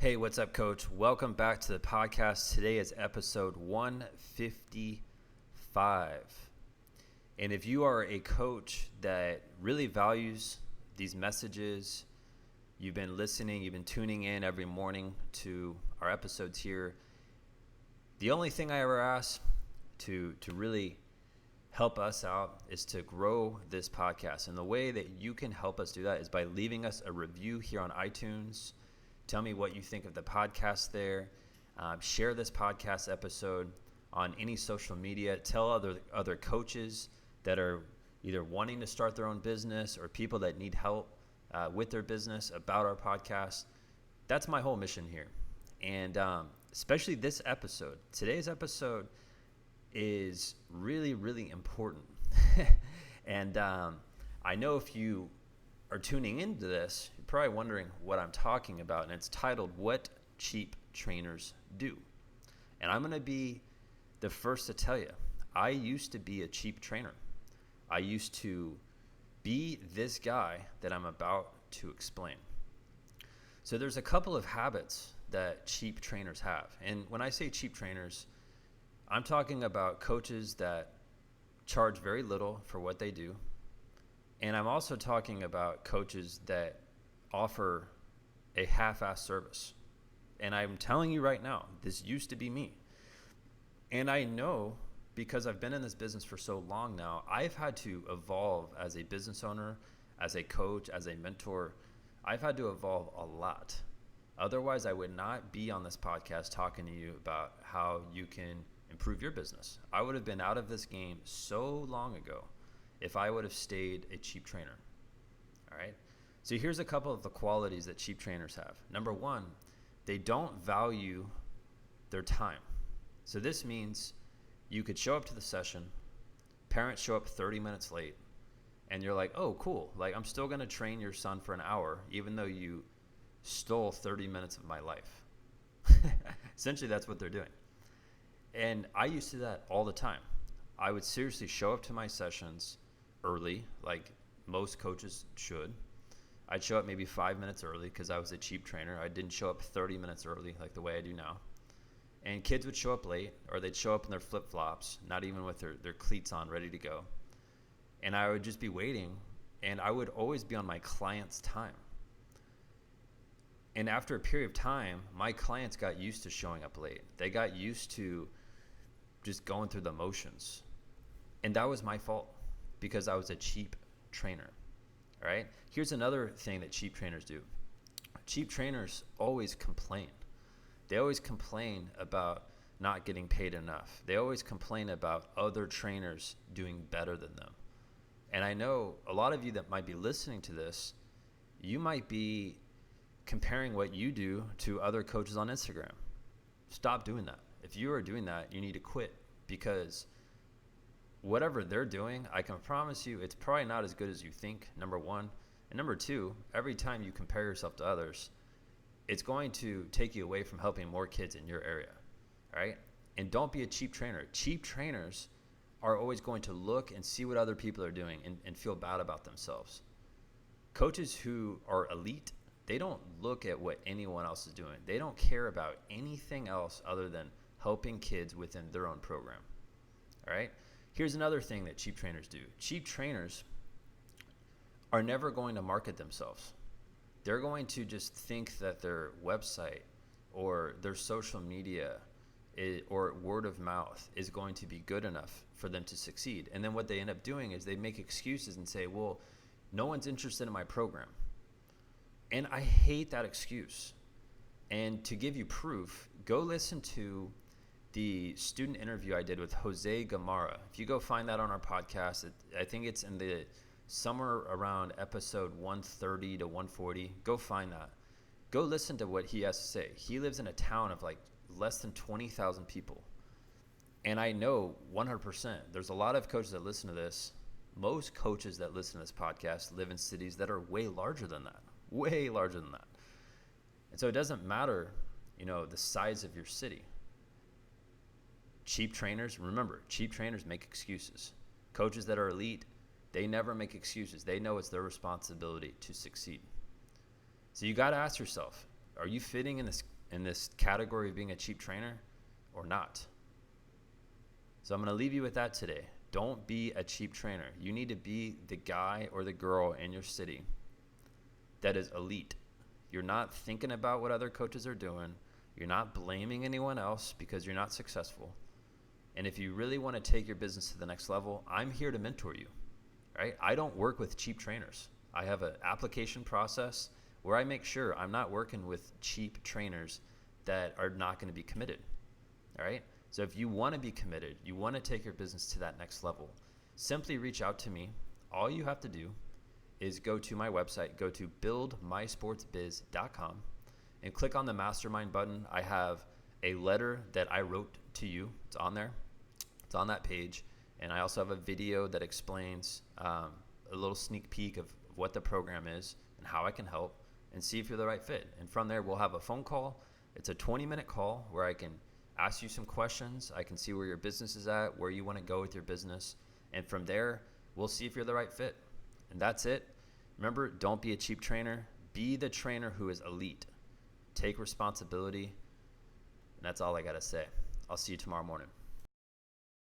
Hey, what's up, Coach? Welcome back to the podcast. Today is episode 155. And if you are a coach that really values these messages, you've been listening, you've been tuning in every morning to our episodes here, the only thing I ever ask to really help us out is to grow this podcast. And the way that you can help us do that is by leaving us a review here on iTunes. Tell me what you think of the podcast there. Share this podcast episode on any social media. Tell other coaches that are either wanting to start their own business or people that need help with their business about our podcast. That's my whole mission here. And especially this episode. Today's episode is really, really important. And I know if you are tuning into this, you're probably wondering what I'm talking about, and it's titled What Cheap Trainers Do. And I'm going to be the first to tell you, I used to be a cheap trainer. I used to be this guy that I'm about to explain. So there's a couple of habits that cheap trainers have. And when I say cheap trainers, I'm talking about coaches that charge very little for what they do. And I'm also talking about coaches that offer a half-assed service. And I'm telling you right now, this used to be me. And I know because I've been in this business for so long now, I've had to evolve as a business owner, as a coach, as a mentor. I've had to evolve a lot. Otherwise, I would not be on this podcast talking to you about how you can improve your business. I would have been out of this game so long ago if I would have stayed a cheap trainer. All right. So here's a couple of the qualities that cheap trainers have. Number one, they don't value their time. So this means you could show up to the session, parents show up 30 minutes late, and you're like, oh, cool. Like, I'm still going to train your son for an hour, even though you stole 30 minutes of my life. Essentially, that's what they're doing. And I used to do that all the time. I would seriously show up to my sessions early, like most coaches should. I'd show up maybe 5 minutes early because I was a cheap trainer. I didn't show up 30 minutes early like the way I do now. And kids would show up late, or they'd show up in their flip-flops, not even with their cleats on, ready to go. And I would just be waiting, and I would always be on my client's time. And after a period of time, my clients got used to showing up late. They got used to just going through the motions. And that was my fault because I was a cheap trainer. All right. Here's another thing that cheap trainers do. Cheap trainers always complain. They always complain about not getting paid enough. They always complain about other trainers doing better than them. And I know a lot of you that might be listening to this, you might be comparing what you do to other coaches on Instagram. Stop doing that. If you are doing that, you need to quit, because whatever they're doing, I can promise you it's probably not as good as you think, number one. And number two, every time you compare yourself to others, it's going to take you away from helping more kids in your area, right? And don't be a cheap trainer. Cheap trainers are always going to look and see what other people are doing and feel bad about themselves. Coaches who are elite, they don't look at what anyone else is doing. They don't care about anything else other than helping kids within their own program, all right? Here's another thing that cheap trainers do. Cheap trainers are never going to market themselves. They're going to just think that their website or their social media or word of mouth is going to be good enough for them to succeed. And then what they end up doing is they make excuses and say, well, no one's interested in my program. And I hate that excuse. And to give you proof, go listen to the student interview I did with Jose Gamarra. If you go find that on our podcast, I think it's in the somewhere around episode 130 to 140. Go find that. Go listen to what he has to say. He lives in a town of like less than 20,000 people. And I know 100%, there's a lot of coaches that listen to this. Most coaches that listen to this podcast live in cities that are way larger than that. Way larger than that. And so it doesn't matter, the size of your city. Cheap trainers, remember, cheap trainers make excuses. Coaches that are elite, they never make excuses. They know it's their responsibility to succeed. So you got to ask yourself, are you fitting in this in this category of being a cheap trainer or not? So I'm going to leave you with that today. Don't be a cheap trainer. You need to be the guy or the girl in your city that is elite. You're not thinking about what other coaches are doing. You're not blaming anyone else because you're not successful. And if you really want to take your business to the next level, I'm here to mentor you, right? I don't work with cheap trainers. I have an application process where I make sure I'm not working with cheap trainers that are not going to be committed, all right? So if you want to be committed, you want to take your business to that next level, simply reach out to me. All you have to do is go to my website, go to buildmysportsbiz.com and click on the mastermind button. I have a letter that I wrote to you. It's on there. It's on that page. And I also have a video that explains a little sneak peek of what the program is and how I can help, and see if you're the right fit. And from there, we'll have a phone call. It's a 20-minute call where I can ask you some questions. I can see where your business is at, where you want to go with your business. And from there, we'll see if you're the right fit. And that's it. Remember, don't be a cheap trainer. Be the trainer who is elite. Take responsibility. And that's all I got to say. I'll see you tomorrow morning.